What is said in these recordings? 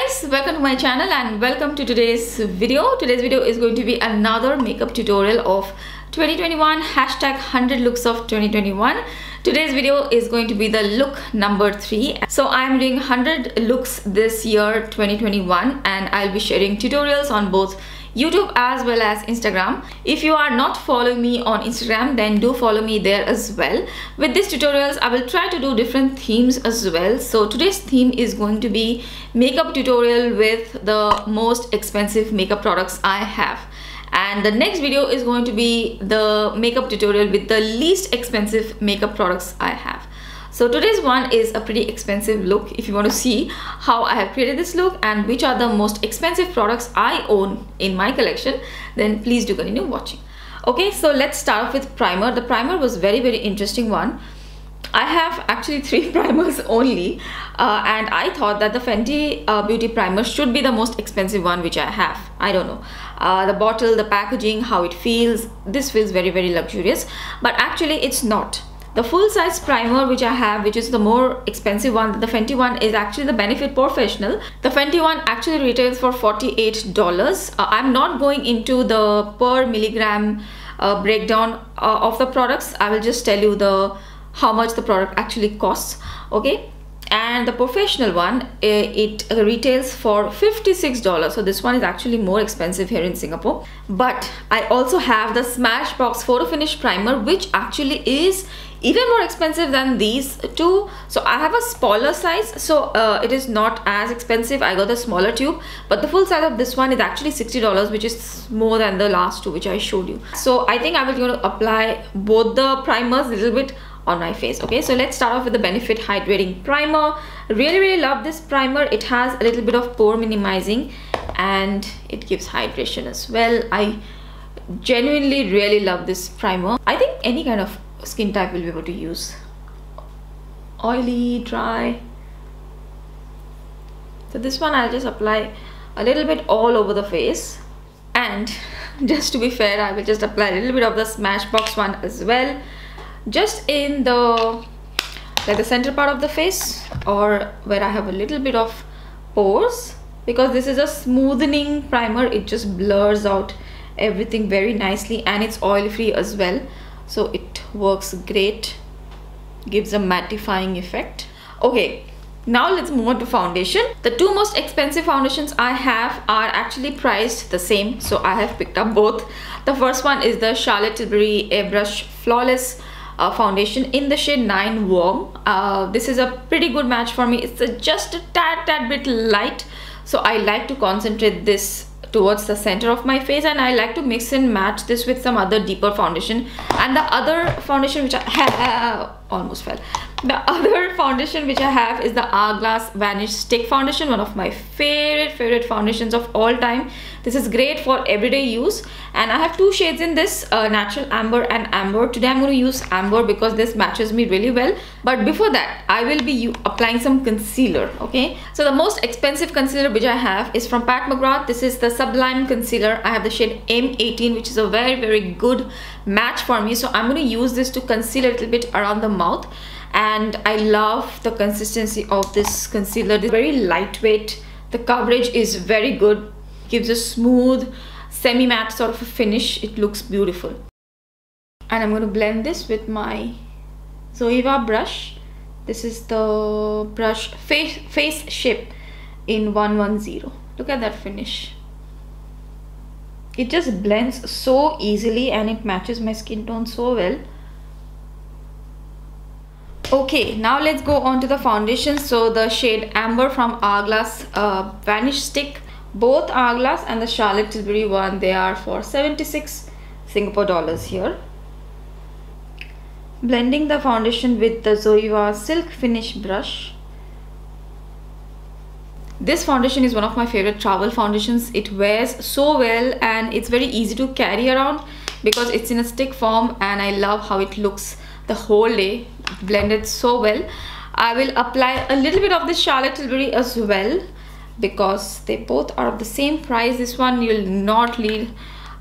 guys, welcome to my channel and welcome to today's video. Today's video is going to be another makeup tutorial of 2021 hashtag 100 looks of 2021. Today's video is going to be the look number 3. So I'm doing 100 looks this year 2021 and I'll be sharing tutorials on both YouTube as well as Instagram. If you are not following me on Instagram, then do follow me there as well. With these tutorials, I will try to do different themes as well. So today's theme is going to be makeup tutorial with the most expensive makeup products I have. And the next video is going to be the makeup tutorial with the least expensive makeup products I have. So today's one is a pretty expensive look. If you want to see how I have created this look and which are the most expensive products I own in my collection, then please do continue watching. Okay, so let's start off with primer. The primer was very interesting one. I have actually 3 primers only and I thought that the Fenty Beauty primer should be the most expensive one which I have. I don't know. The bottle, the packaging, how it feels, this feels very luxurious, but actually it's not. The full-size primer which I have, which is the more expensive one, the Fenty one, is actually the Benefit Professional. The Fenty one actually retails for $48. I'm not going into the per milligram breakdown of the products. I will just tell you how much the product actually costs. Okay, and the professional one, it retails for $56. So this one is actually more expensive here in Singapore. But I also have the Smashbox Photo Finish primer, which actually is even more expensive than these two. So I have a smaller size, so it is not as expensive. I got the smaller tube, but the full size of this one is actually $60, which is more than the last two which I showed you. So I think I will going to apply both the primers a little bit on my face. Okay, so let's start off with the Benefit Hydrating Primer. Really love this primer. It has a little bit of pore minimizing and it gives hydration as well. I genuinely really love this primer. I think any kind of skin type will be able to use. Oily, dry. So this one I'll just apply a little bit all over the face, and just to be fair, I will just apply a little bit of the Smashbox one as well, just in the center part of the face, or where I have a little bit of pores, because this is a smoothening primer. It just blurs out everything very nicely and it's oil free as well, so it works great, gives a mattifying effect. Okay, now let's move on to foundation. The 2 most expensive foundations I have are actually priced the same, so I have picked up both. The first one is the Charlotte Tilbury Airbrush Flawless foundation in the shade 9 Warm. This is a pretty good match for me. It's just a tad bit light, so I like to concentrate this towards the center of my face, and I like to mix and match this with some other deeper foundation. And the other foundation which I have almost fell. The other foundation which I have is the Hourglass Vanish Stick foundation, one of my favorite foundations of all time. This is great for everyday use, and I have 2 shades in this, Natural Amber and Amber. Today I'm going to use Amber because this matches me really well, but before that I will be applying some concealer. Okay, so the most expensive concealer which I have is from Pat McGrath. This is the Sublime Concealer. I have the shade M18, which is a very good match for me, so I'm going to use this to conceal a little bit around the mouth. And I love the consistency of this concealer. It's very lightweight, the coverage is very good, gives a smooth semi-matte sort of a finish. It looks beautiful. And I'm going to blend this with my Zoeva brush. This is the brush Face Shape in 110. Look at that finish. It just blends so easily and it matches my skin tone so well. Okay, now let's go on to the foundation. So the shade Amber from Hourglass Vanish Stick. Both Hourglass and the Charlotte Tilbury one, they are for 76 Singapore dollars here. Blending the foundation with the Zoeva Silk Finish brush. This foundation is one of my favorite travel foundations. It wears so well and it's very easy to carry around because it's in a stick form, and I love how it looks the whole day, blended so well. I will apply a little bit of the Charlotte Tilbury as well because they both are of the same price. This one you'll not need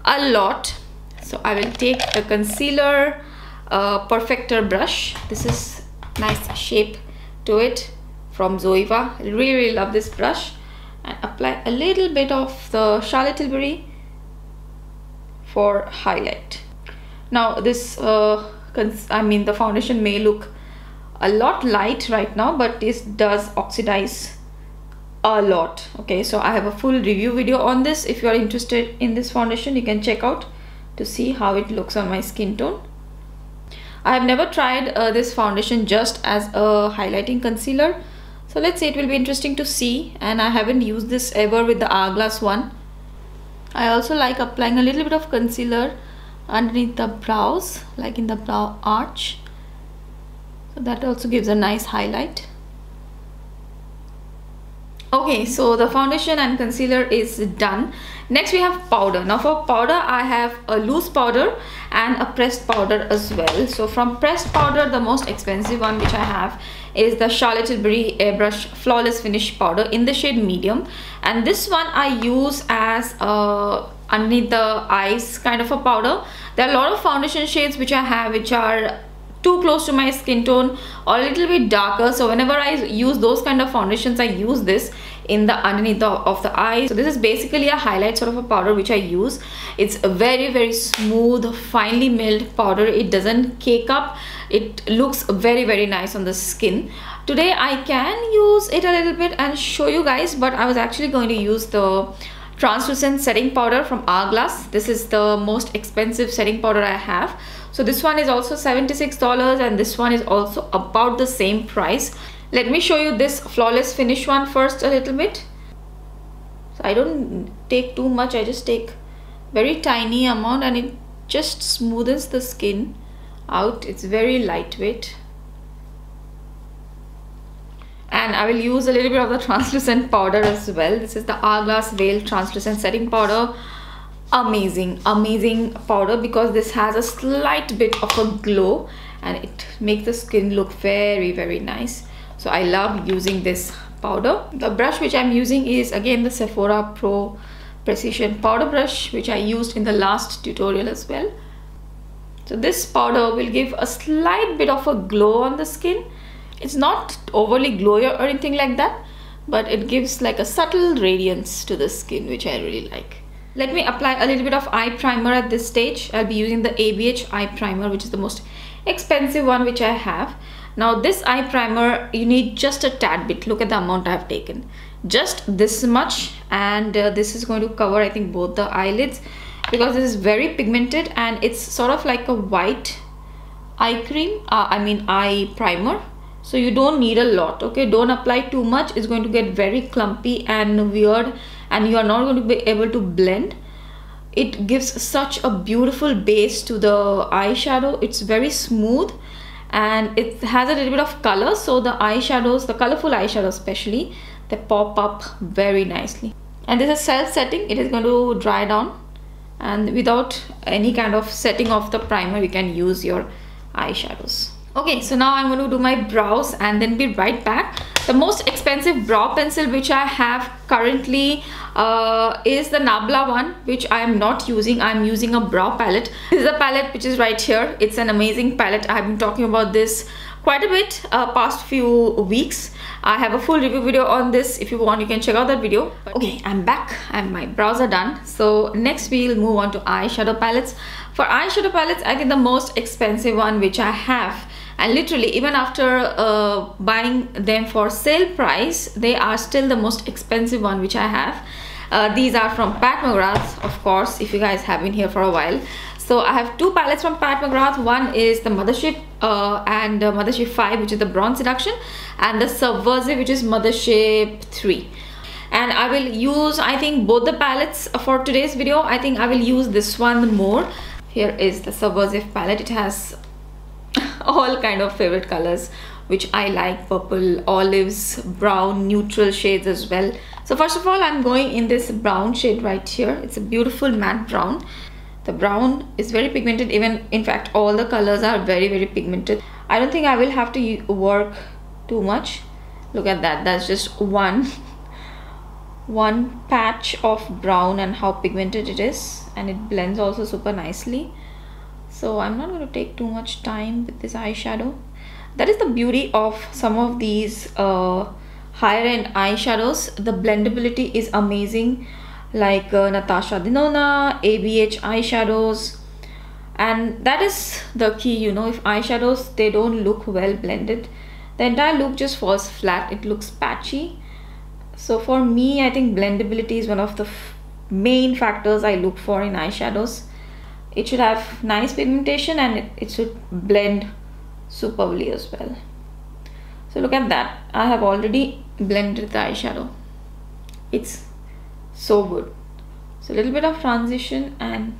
a lot, so I will take the concealer perfector brush. This is nice shape to it from Zoeva. I really love this brush, and apply a little bit of the Charlotte Tilbury for highlight. Now this the foundation may look a lot light right now, but this does oxidize a lot. Okay, so I have a full review video on this. If you are interested in this foundation, you can check out to see how it looks on my skin tone. I have never tried this foundation just as a highlighting concealer, so let's say it will be interesting to see. And I haven't used this ever with the Hourglass one. I also like applying a little bit of concealer underneath the brows, like in the brow arch, so that also gives a nice highlight. Okay, so the foundation and concealer is done. Next we have powder. Now for powder, I have a loose powder and a pressed powder as well. So from pressed powder, the most expensive one which I have is the Charlotte Tilbury Airbrush Flawless Finish powder in the shade medium, and this one I use as underneath the eyes kind of a powder. There are a lot of foundation shades which I have which are too close to my skin tone or a little bit darker, so whenever I use those kind of foundations, I use this in the underneath of the eye. So this is basically a highlight sort of a powder which I use. It's a very smooth, finely milled powder. It doesn't cake up. It looks very nice on the skin. Today I can use it a little bit and show you guys, but I was actually going to use the translucent setting powder from Hourglass. This is the most expensive setting powder I have. So this one is also $76 and this one is also about the same price. Let me show you this Flawless Finish one first a little bit. So I don't take too much, I just take very tiny amount and it just smoothens the skin out. It's very lightweight. And I will use a little bit of the translucent powder as well. This is the Hourglass Veil Translucent Setting Powder. Amazing powder, because this has a slight bit of a glow and it makes the skin look very nice. So I love using this powder. The brush which I'm using is again the Sephora Pro Precision powder brush, which I used in the last tutorial as well. So this powder will give a slight bit of a glow on the skin. It's not overly glowy or anything like that, but it gives like a subtle radiance to the skin, which I really like. Let me apply a little bit of eye primer at this stage. I'll be using the ABH eye primer, which is the most expensive one which I have. Now this eye primer, you need just a tad bit. Look at the amount I have taken. Just this much, and this is going to cover, I think, both the eyelids, because this is very pigmented and it's sort of like a white eye cream, eye primer. So you don't need a lot, okay? Don't apply too much. It's going to get very clumpy and weird and you are not going to be able to blend. It gives such a beautiful base to the eyeshadow. It's very smooth and it has a little bit of color, so the eyeshadows, the colorful eyeshadows especially, they pop up very nicely. And this is self-setting. It is going to dry down, and without any kind of setting of the primer, you can use your eyeshadows. Okay, so now I'm going to do my brows and then be right back. The most expensive brow pencil which I have currently is the Nabla one, which I am not using. I'm using a brow palette. This is a palette which is right here. It's an amazing palette. I have been talking about this quite a bit past few weeks. I have a full review video on this. If you want, you can check out that video. Okay, I'm back and my brows are done. So next we'll move on to eyeshadow palettes. For eyeshadow palettes, I think the most expensive one which I have, and literally even after buying them for sale price, they are still the most expensive one which I have. These are from Pat McGrath, of course, if you guys have been here for a while. So I have two palettes from Pat McGrath. One is the Mothership and Mothership 5, which is the Bronze Seduction, and the Subversive, which is Mothership 3. And I will use, I think, both the palettes for today's video. I think I will use this one more. Here is the Subversive palette. It has all kind of favorite colors which I like: purple, olives, brown, neutral shades as well. So first of all, I'm going in this brown shade right here. It's a beautiful matte brown. The brown is very pigmented. Even, in fact, all the colors are very pigmented. I don't think I will have to work too much. Look at that. That's just one patch of brown and how pigmented it is, and it blends also super nicely. So I'm not going to take too much time with this eyeshadow. That is the beauty of some of these higher end eyeshadows. The blendability is amazing, like Natasha Denona, ABH eyeshadows. And that is the key, you know, if eyeshadows, they don't look well blended, the entire look just falls flat, it looks patchy. So for me, I think blendability is one of the main factors I look for in eyeshadows. It should have nice pigmentation and it should blend superbly as well. So look at that, I have already blended the eyeshadow. It's so good. So a little bit of transition and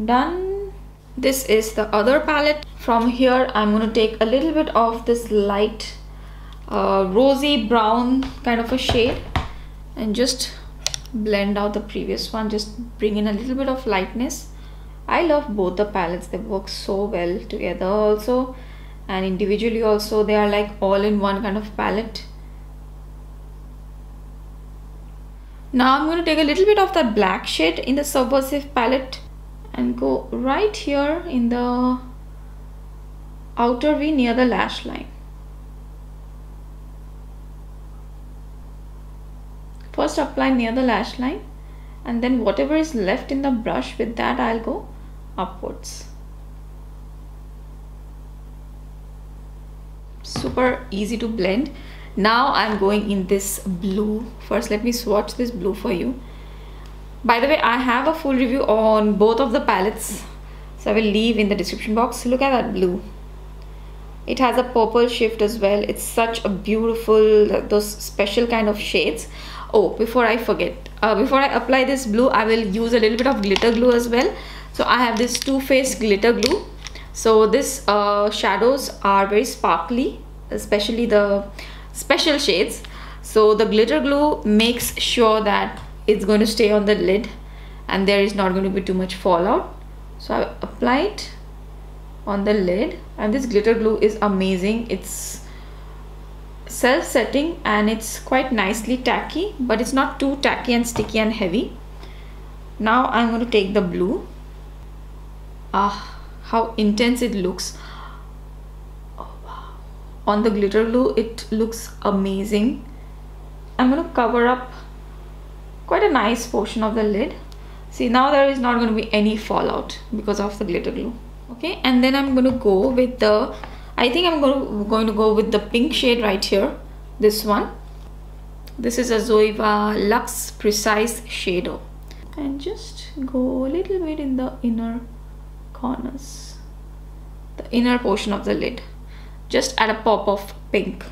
done. This is the other palette. From here I'm going to take a little bit of this light rosy brown kind of a shade and just blend out the previous one, just bring in a little bit of lightness. I love both the palettes, they work so well together also, and individually also. They are like all in one kind of palette. Now I'm going to take a little bit of that black shade in the Subversive palette and go right here in the outer V near the lash line. First apply near the lash line, and then whatever is left in the brush, with that I'll go upwards. Super easy to blend. Now I'm going in this blue. First let me swatch this blue for you. By the way, I have a full review on both of the palettes, so I will leave in the description box. Look at that blue. It has a purple shift as well. It's such a beautiful, those special kind of shades. Oh, before I forget, before I apply this blue, I will use a little bit of glitter glue as well. So I have this Too Faced glitter glue. So this shadows are very sparkly, especially the special shades. So the glitter glue makes sure that it's going to stay on the lid and there is not going to be too much fallout. So I apply it on the lid, and this glitter glue is amazing. It's self-setting and it's quite nicely tacky, but it's not too tacky and sticky and heavy. Now I'm going to take the blue. Ah, how intense it looks. Oh wow. On the glitter glue it looks amazing. I'm going to cover up quite a nice portion of the lid. See, now there is not going to be any fallout because of the glitter glue. Okay, and then I'm going to go with the, I think I'm going to go with the pink shade right here, this one. This is a Zoeva Luxe Precise Shadow, and just go a little bit in the inner corners, the inner portion of the lid. Just add a pop of pink.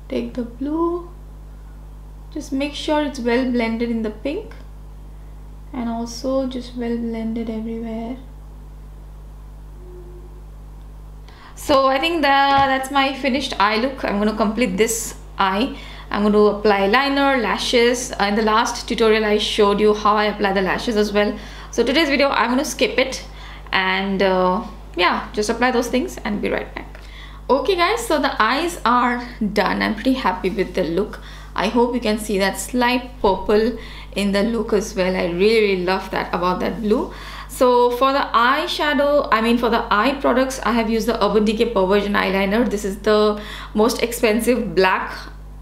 Take the blue, just make sure it's well blended in the pink, and also just well blended everywhere. So I think that's my finished eye look. I'm going to complete this eye. I'm going to apply liner, lashes. In the last tutorial I showed you how I apply the lashes as well. So today's video I'm going to skip it and yeah, just apply those things and be right back. Okay guys, so the eyes are done. I'm pretty happy with the look. I hope you can see that slight purple in the look as well. I really love that about that blue. So for the eyeshadow, I mean for the eye products, I have used the Urban Decay Perversion eyeliner. This is the most expensive black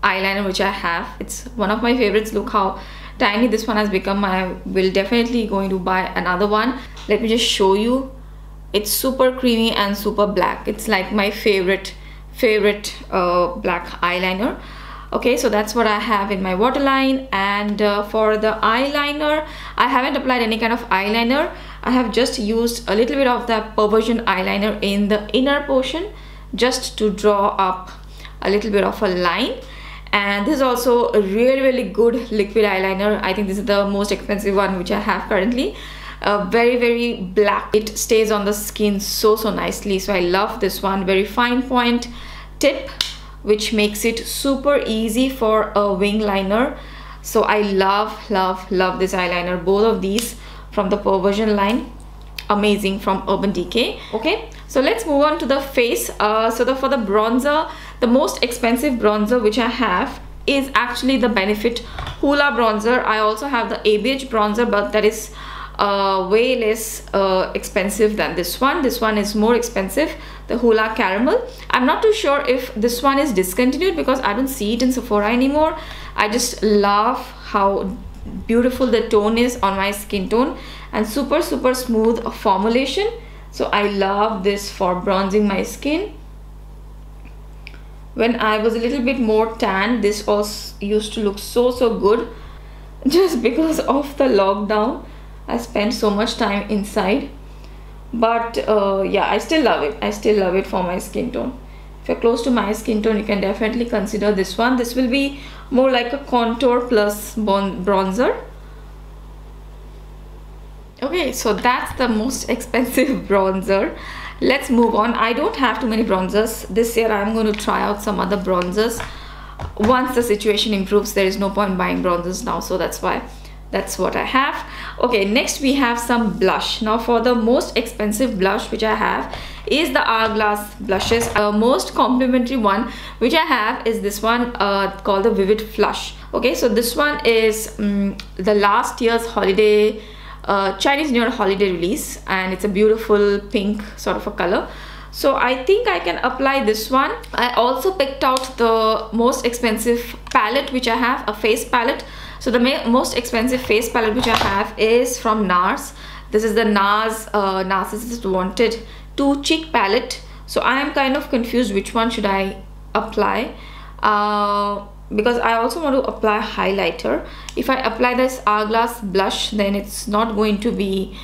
eyeliner which I have. It's one of my favorites. Look how tiny this one has become. I will definitely going to buy another one. Let me just show you. It's super creamy and super black. It's like my favorite black eyeliner. Okay, so that's what I have in my waterline. And for the eyeliner, I haven't applied any kind of eyeliner. I have just used a little bit of the Perversion eyeliner in the inner portion just to draw up a little bit of a line. And this is also a really good liquid eyeliner. I think this is the most expensive one which I have currently. Very black. It stays on the skin so nicely. So I love this one. Very fine point tip, which makes it super easy for a wing liner. So I love this eyeliner. Both of these from the Perversion line, amazing, from Urban Decay. Okay, so let's move on to the face. For the bronzer, the most expensive bronzer which I have is actually the Benefit Hoola bronzer. I also have the ABH bronzer, but that is way less expensive than this one. This one is more expensive, the Hoola Caramel. I'm not too sure if this one is discontinued because I don't see it in Sephora anymore. I just love how beautiful the tone is on my skin tone, and super smooth formulation. So I love this for bronzing my skin. When I was a little bit more tan, this also used to look so good. Just because of the lockdown, I spent so much time inside. But yeah, I still love it. I still love it for my skin tone. If you're close to my skin tone, you can definitely consider this one. This will be more like a contour plus bronzer. Okay, so that's the most expensive bronzer. Let's move on. I don't have too many bronzers this year. I'm going to try out some other bronzers. Once the situation improves, there is no point buying bronzers now, so that's what I have. Okay, next we have some blush. Now for the most expensive blush which I have is the Hourglass blushes. Most complimentary one which I have is this one called the Vivid Flush. Okay, so this one is the last year's holiday Chinese New Year holiday release, and it's a beautiful pink sort of a color. So I think I can apply this one. I also picked out the most expensive palette which I have, a face palette. So the most expensive face palette which I have is from NARS. This is the NARS Narcissist Wanted 2 Cheek palette. So I am kind of confused which one should I apply, because I also want to apply highlighter. If I apply this Hourglass blush, then it's not going to be,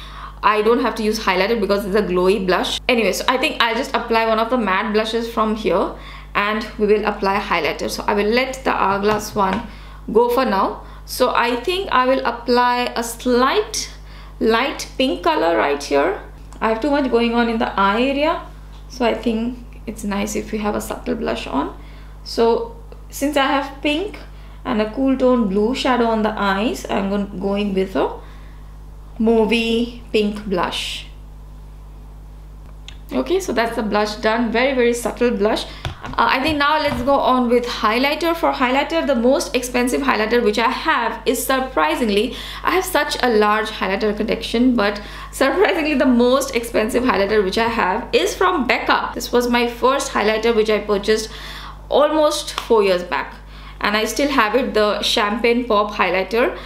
I don't have to use highlighter because it's a glowy blush. Anyway, so I think I'll just apply one of the matte blushes from here and we will apply highlighter. So I will let the Hourglass one go for now. So I think I will apply a slight light pink color right here. I have too much going on in the eye area, so I think it's nice if we have a subtle blush on. So since I have pink and a cool tone blue shadow on the eyes, I'm going with a mauvey pink blush. Okay, so that's the blush done. Very subtle blush. I think now let's go on with highlighter. For highlighter, the most expensive highlighter which I have is, surprisingly, I have such a large highlighter collection, but surprisingly the most expensive highlighter which I have is from Becca. This was my first highlighter which I purchased almost 4 years back, and I still have it, the Champagne Pop highlighter.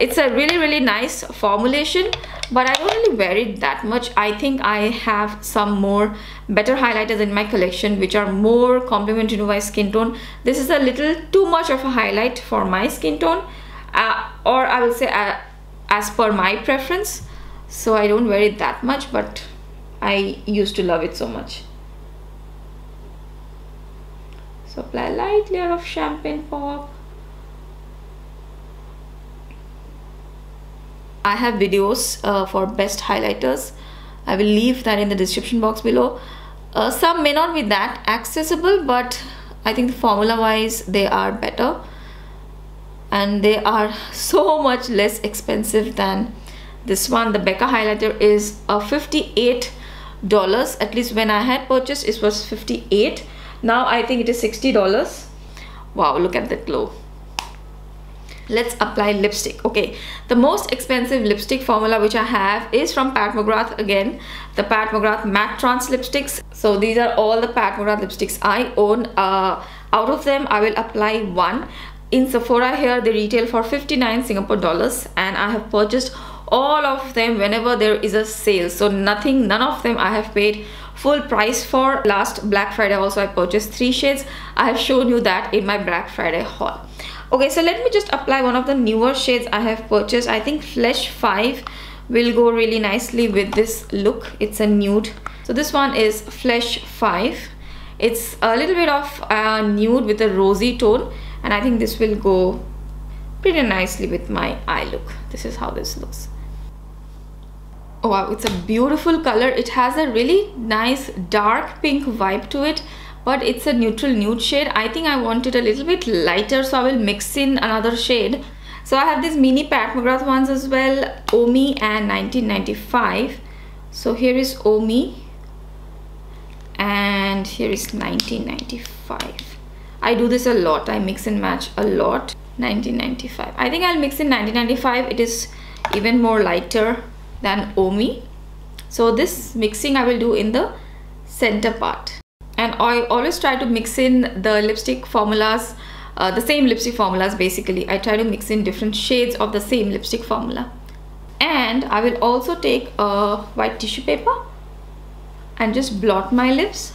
It's a really nice formulation, but I don't really wear it that much. I think I have some more better highlighters in my collection which are more complementary to my skin tone. This is a little too much of a highlight for my skin tone, or I will say as per my preference. So I don't wear it that much, but I used to love it so much. So apply a light layer of Champagne Pop. I have videos for best highlighters. I will leave that in the description box below. Some may not be that accessible, but I think formula wise they are better, and they are so much less expensive than this one. The Becca highlighter is $58. At least when I had purchased it was $58. Now I think it is $60. Wow, look at that glow. Let's apply lipstick. Okay, the most expensive lipstick formula which I have is from Pat McGrath again, the Pat McGrath Matte Trance lipsticks. So these are all the Pat McGrath lipsticks I own. Out of them I will apply one. In Sephora here they retail for 59 Singapore dollars, and I have purchased all of them whenever there is a sale. So none of them I have paid full price for. Last Black Friday also I purchased 3 shades. I have shown you that in my Black Friday haul. Okay, so let me just apply one of the newer shades I have purchased. I think Flesh 5 will go really nicely with this look. It's a nude. So this one is Flesh 5. It's a little bit of nude with a rosy tone, and I think this will go pretty nicely with my eye look. This is how this looks. Oh wow, it's a beautiful color. It has a really nice dark pink vibe to it, but it's a neutral nude shade. I think I want it a little bit lighter, so I will mix in another shade. So I have these mini Pat McGrath ones as well, Omi and 1995. So here is Omi and here is 1995. I do this a lot. I mix and match a lot. 1995. I think I'll mix in 1995. It is even more lighter than Omi. So this mixing I will do in the center part. And I always try to mix in the lipstick formulas, the same lipstick formulas basically. I try to mix in different shades of the same lipstick formula. And I will also take a white tissue paper and just blot my lips.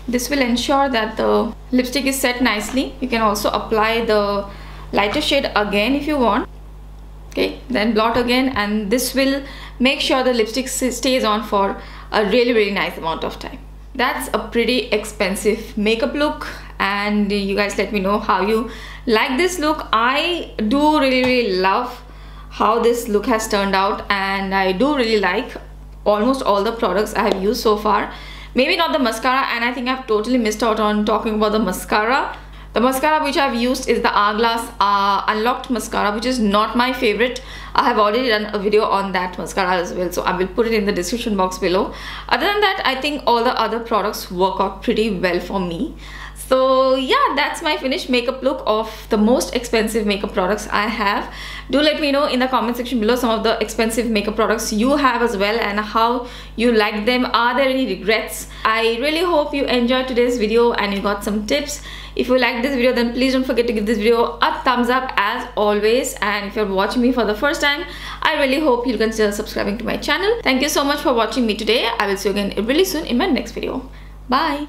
This will ensure that the lipstick is set nicely. You can also apply the lighter shade again if you want. Okay, then blot again, and this will make sure the lipstick stays on for a really nice amount of time. That's a pretty expensive makeup look, and you guys let me know how you like this look. I do really love how this look has turned out, and I do really like almost all the products I have used so far. Maybe not the mascara, and I think I've totally missed out on talking about the mascara. The mascara which I've used is the Hourglass Unlocked mascara, which is not my favorite. I have already done a video on that mascara as well, so I will put it in the description box below. Other than that, I think all the other products work out pretty well for me. So yeah, that's my finished makeup look of the most expensive makeup products I have. Do let me know in the comment section below some of the expensive makeup products you have as well, and how you like them. Are there any regrets? I really hope you enjoyed today's video and you got some tips. If you liked this video, then please don't forget to give this video a thumbs up as always. And if you're watching me for the first time, I really hope you'll consider subscribing to my channel. Thank you so much for watching me today. I will see you again really soon in my next video. Bye.